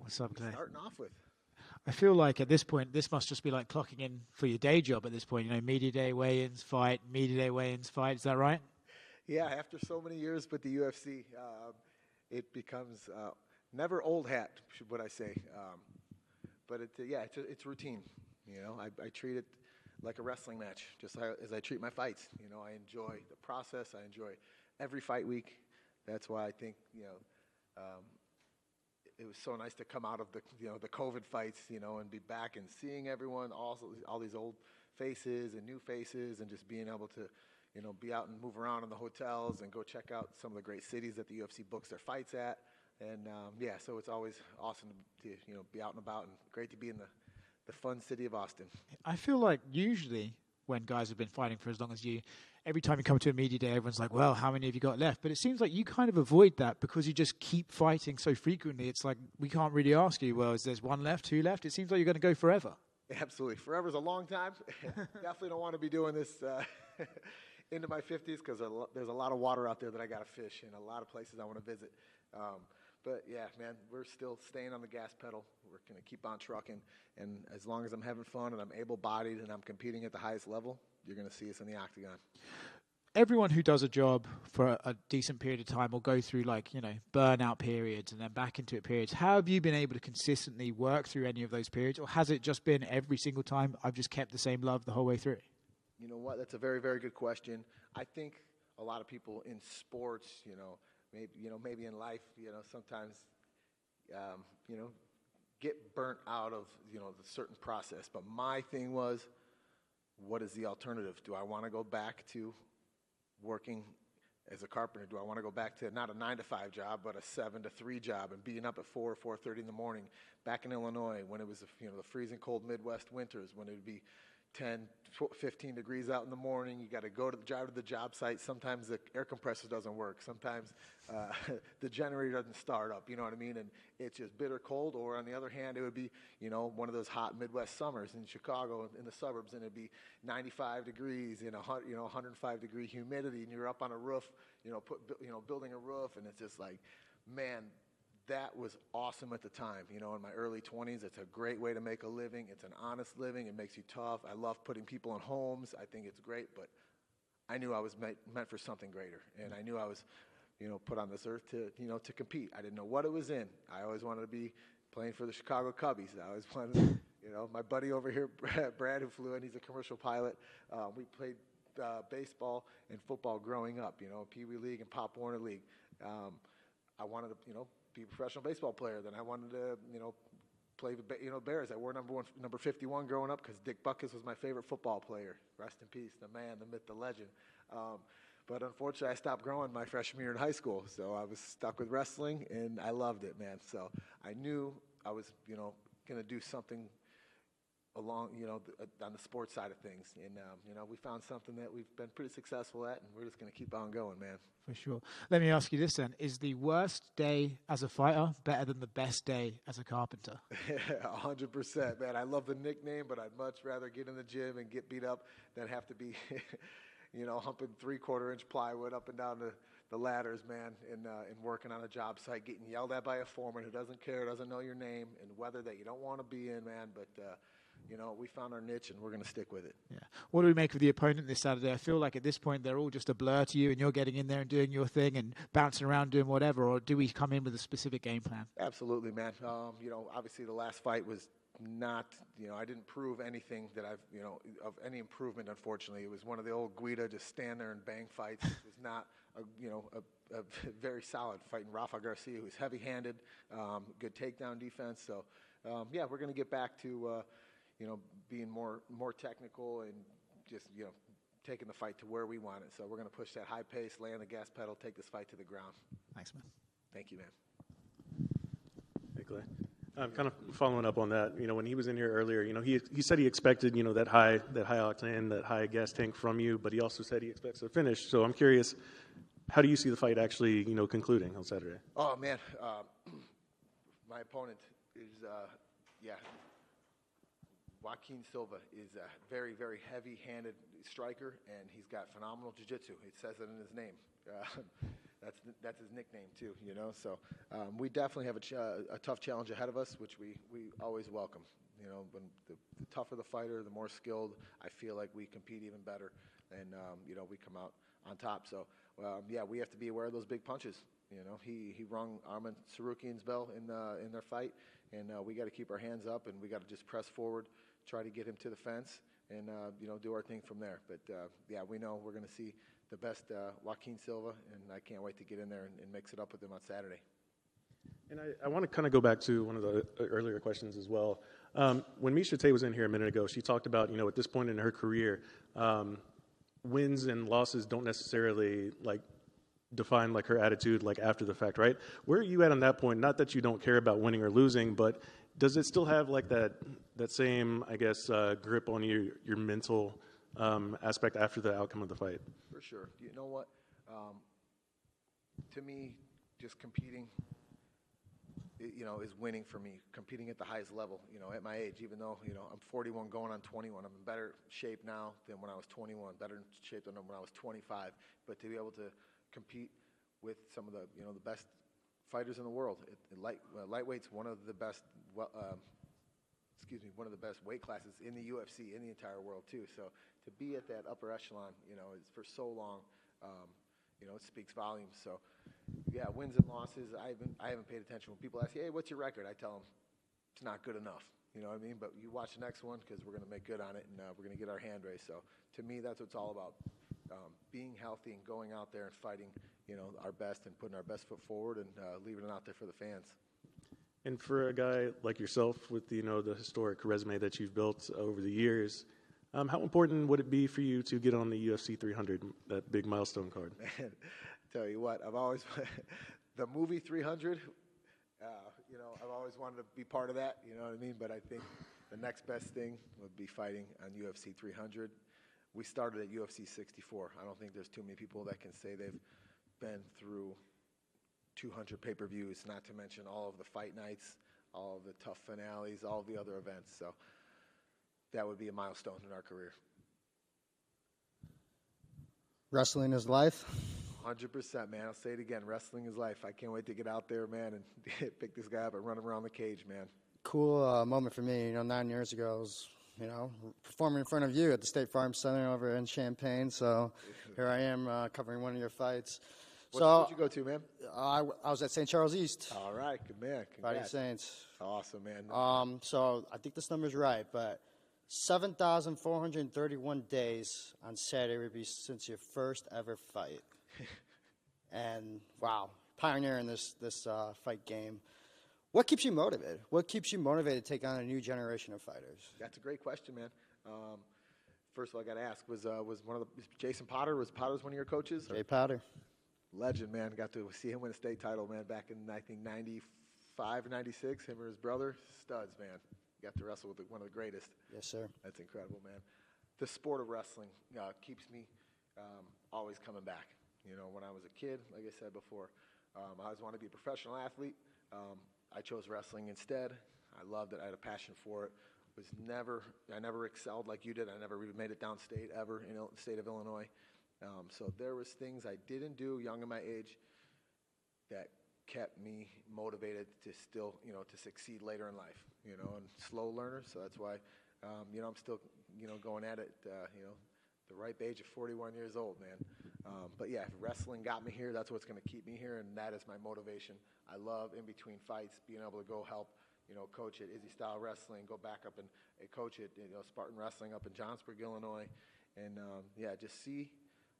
What's up, Clay? Starting off with. I feel like at this point, this must just be like clocking in for your day job at this point. You know, media day weigh-ins, fight, media day weigh-ins, fight. Is that right? Yeah, after so many years with the UFC, it becomes never old hat, would I say. But it's routine. You know, I treat it like a wrestling match, just as I treat my fights. You know, I enjoy the process. I enjoy every fight week. That's why I think, it was so nice to come out of the COVID fights, and be back and seeing everyone, also all these old faces and new faces, and just being able to, be out and move around in the hotels and go check out some of the great cities that the UFC books their fights at. And so it's always awesome to be out and about, and great to be in the fun city of Austin. I feel like usually when guys have been fighting for as long as you, every time you come to a media day, everyone's like, well, how many have you got left? But it seems like you kind of avoid that because you just keep fighting so frequently. It's like we can't really ask you, well, is there one left, two left? It seems like you're going to go forever. Absolutely. Forever's a long time. Definitely don't want to be doing this into my 50s because there's a lot of water out there that I got to fish and a lot of places I want to visit. But yeah, man, we're still staying on the gas pedal. We're going to keep on trucking. And as long as I'm having fun and I'm able-bodied and I'm competing at the highest level, you're going to see us in the octagon. Everyone who does a job for a decent period of time will go through burnout periods and then back into it periods. How have you been able to consistently work through any of those periods? Or has it just been every single time I've just kept the same love the whole way through? You know what? That's a very, very good question. I think a lot of people in sports, maybe in life, sometimes, get burnt out of, the certain process. But my thing was, what is the alternative? Do I want to go back to working as a carpenter? Do I want to go back to not a 9-to-5 job, but a 7-to-3 job and being up at 4:30 in the morning back in Illinois when it was, the freezing cold Midwest winters, when it would be 10, 15 degrees out in the morning. You got to drive to the job site. Sometimes the air compressor doesn't work. Sometimes the generator doesn't start up. You know what I mean? And it's just bitter cold. Or on the other hand, it would be, one of those hot Midwest summers in Chicago in the suburbs, and it'd be 95 degrees, 105-degree humidity, and you're up on a roof, building a roof, and it's just like, man. That was awesome at the time. In my early 20s, it's a great way to make a living. It's an honest living. It makes you tough. I love putting people in homes. I think it's great, but I knew I was meant for something greater, and I knew I was, put on this earth to compete. I didn't know what it was in. I always wanted to be playing for the Chicago Cubbies. I always wanted to, my buddy over here, Brad, who flew in, he's a commercial pilot. We played baseball and football growing up, Pee Wee League and Pop Warner League. I wanted to, be a professional baseball player. Then I wanted to, play the Bears. I wore number 51 growing up because Dick Butkus was my favorite football player. Rest in peace, the man, the myth, the legend. But unfortunately, I stopped growing my freshman year in high school, so I was stuck with wrestling, and I loved it, man. So I knew I was, going to do something along, on the sports side of things. And, we found something that we've been pretty successful at, and we're just going to keep on going, man. For sure. Let me ask you this then. Is the worst day as a fighter better than the best day as a carpenter? 100%, man. I love the nickname, but I'd much rather get in the gym and get beat up than have to be, humping 3/4-inch plywood up and down the ladders, man, and working on a job site, getting yelled at by a foreman who doesn't care, doesn't know your name, and weather that you don't want to be in, man. But, we found our niche, and we're going to stick with it. Yeah. What do we make of the opponent this Saturday? I feel like at this point they're all just a blur to you, and you're getting in there and doing your thing and bouncing around doing whatever, or do we come in with a specific game plan? Absolutely, man. Obviously the last fight was not, I didn't prove anything that I've, of any improvement, unfortunately. It was one of the old Guida, just stand there and bang fights. It was not, a very solid fight in Rafa Garcia, who's heavy-handed, good takedown defense. So, we're going to get back to, being more technical and just, taking the fight to where we want it. So we're going to push that high pace, lay on the gas pedal, take this fight to the ground. Thanks, man. Thank you, man. Hey, Clay. Kind of following up on that, when he was in here earlier, he said he expected, that high octane, that high gas tank from you, but he also said he expects a finish. So I'm curious, how do you see the fight actually, concluding on Saturday? Oh, man. My opponent is, Joaquin Silva is a very, very heavy-handed striker, and he's got phenomenal jiu-jitsu. It says it in his name. That's his nickname too, you know. So we definitely have a tough challenge ahead of us, which we always welcome. You know, when the tougher the fighter, the more skilled, I feel like we compete even better, and you know, we come out on top. So yeah, we have to be aware of those big punches. You know, he rung Arman Sarukian's bell in their fight, and we got to keep our hands up, and we got to just press forward, try to get him to the fence, and you know, do our thing from there. But yeah, we know we're going to see the best Joaquin Silva, and I can't wait to get in there and mix it up with him on Saturday. And I want to kind of go back to one of the earlier questions as well. When Miesha Tate was in here a minute ago, she talked about, you know, at this point in her career, wins and losses don't necessarily like define like her attitude like after the fact, right? Where are you at on that point? Not that you don't care about winning or losing, but does it still have like that same, I guess, grip on your mental aspect after the outcome of the fight? For sure. You know what? To me, just competing, you know, is winning for me. Competing at the highest level, you know, at my age, even though, you know, I'm 41 going on 21. I'm in better shape now than when I was 21, better shape than when I was 25. But to be able to compete with some of the, you know, the best fighters in the world, lightweight's one of the best, one of the best weight classes in the UFC, in the entire world too. So to be at that upper echelon, you know, is for so long, you know, it speaks volumes. So yeah, wins and losses, I haven't paid attention. When people ask, hey, what's your record? I tell them it's not good enough. You know what I mean? But you watch the next one because we're going to make good on it, and we're going to get our hand raised. So to me, that's what it's all about. Being healthy and going out there and fighting, you know, our best and putting our best foot forward and leaving it out there for the fans. And for a guy like yourself with, you know, the historic resume that you've built over the years, how important would it be for you to get on the UFC 300, that big milestone card? Man, tell you what, I've always, the movie 300, you know, I've always wanted to be part of that, you know what I mean? But I think the next best thing would be fighting on UFC 300. We started at UFC 64. I don't think there's too many people that can say they've been through 200 pay-per-views, not to mention all of the fight nights, all of the tough finales, all of the other events. So that would be a milestone in our career. Wrestling is life. 100%, man. I'll say it again. Wrestling is life. I can't wait to get out there, man, and pick this guy up and run him around the cage, man. Cool moment for me. You know, 9 years ago, I was, you know, performing in front of you at the State Farm Center over in Champaign. So here I am covering one of your fights. What'd you go to, man? I was at St. Charles East. All right, good man. Fighting Saints. Awesome, man. So I think this number's right, but 7,431 days on Saturday would be since your first ever fight. And wow, pioneering this fight game. What keeps you motivated? What keeps you motivated to take on a new generation of fighters? That's a great question, man. First of all, I got to ask: was Jason Potter? Was one of your coaches? Jay Potter. Legend, man. Got to see him win a state title, man, back in, I think, 95, 96. Him or his brother. Studs, man. Got to wrestle with one of the greatest. Yes, sir. That's incredible, man. The sport of wrestling keeps me always coming back. You know, when I was a kid, like I said before, I always wanted to be a professional athlete. I chose wrestling instead. I loved it. I had a passion for it. I never excelled like you did. I never even made it downstate ever in the state of Illinois. So there was things I didn't do young in my age that kept me motivated to still, you know, to succeed later in life, you know, and slow learner. So that's why, you know, I'm still, you know, going at it, you know, the ripe age of 41 years old, man. But yeah, if wrestling got me here, that's what's going to keep me here, and that is my motivation. I love in between fights being able to go help, you know, coach at Izzy Style Wrestling, go back up and coach at, you know, Spartan Wrestling up in Johnsburg, Illinois, and yeah, just see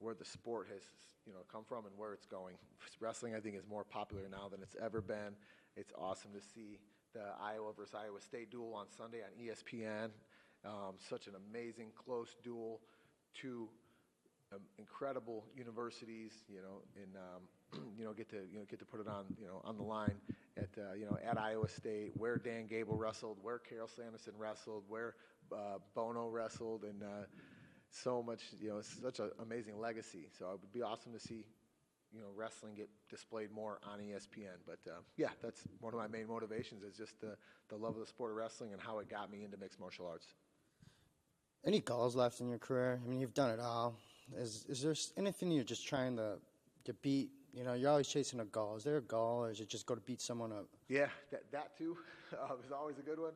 where the sport has, you know, come from and where it's going. Wrestling, I think, is more popular now than it's ever been. It's awesome to see the Iowa versus Iowa State duel on Sunday on ESPN. Such an amazing, close duel. Two incredible universities, you know, and you know, get to put it on, you know, on the line at you know, at Iowa State, where Dan Gable wrestled, where Carol Sanderson wrestled, where Bono wrestled, and so much, you know, it's such an amazing legacy. So it would be awesome to see, you know, wrestling get displayed more on ESPN. But yeah, that's one of my main motivations, is just the love of the sport of wrestling and how it got me into mixed martial arts. Any goals left in your career? I mean, you've done it all. Is there anything you're just trying to beat You know, you're always chasing a goal. Is there a goal, or is it just go to beat someone up? Yeah, that too is always a good one.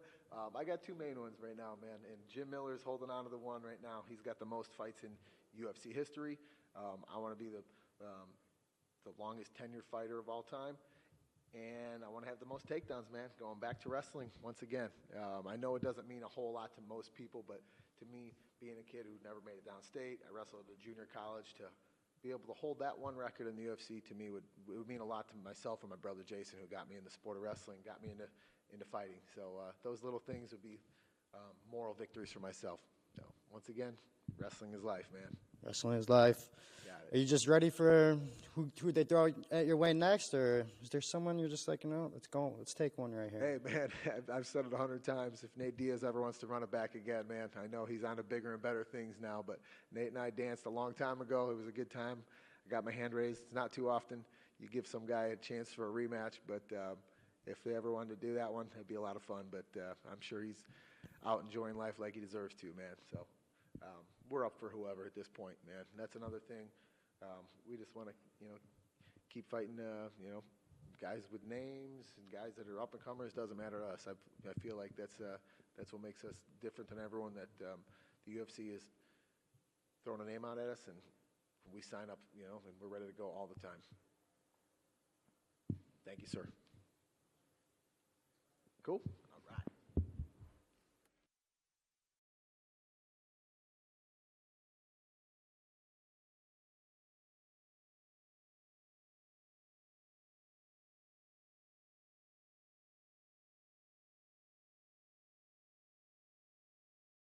I got two main ones right now, man. And Jim Miller's holding on to the one right now. He's got the most fights in UFC history. I want to be the longest tenured fighter of all time. And I want to have the most takedowns, man. Going back to wrestling once again. I know it doesn't mean a whole lot to most people, but to me, being a kid who never made it downstate, I wrestled at junior college, to be able to hold that one record in the UFC to me would mean a lot to myself and my brother Jason, who got me in the sport of wrestling, got me into fighting. So those little things would be moral victories for myself. So once again, wrestling is life, man. Wrestling is life. Got it. Are you just ready for who they throw at your way next, or is there someone you're just like, let's go, let's take one right here? Hey, man, I've said it 100 times. If Nate Diaz ever wants to run it back again, man, I know he's on to bigger and better things now, but Nate and I danced a long time ago. It was a good time. I got my hand raised. It's not too often you give some guy a chance for a rematch, but if they ever wanted to do that one, it'd be a lot of fun. But I'm sure he's out enjoying life like he deserves to, man. So we're up for whoever at this point, man. And that's another thing. We just want to, keep fighting, guys with names and guys that are up and comers. Doesn't matter to us. I feel like that's what makes us different than everyone. That the UFC is throwing a name out at us, and we sign up, and we're ready to go all the time. Thank you, sir. Cool.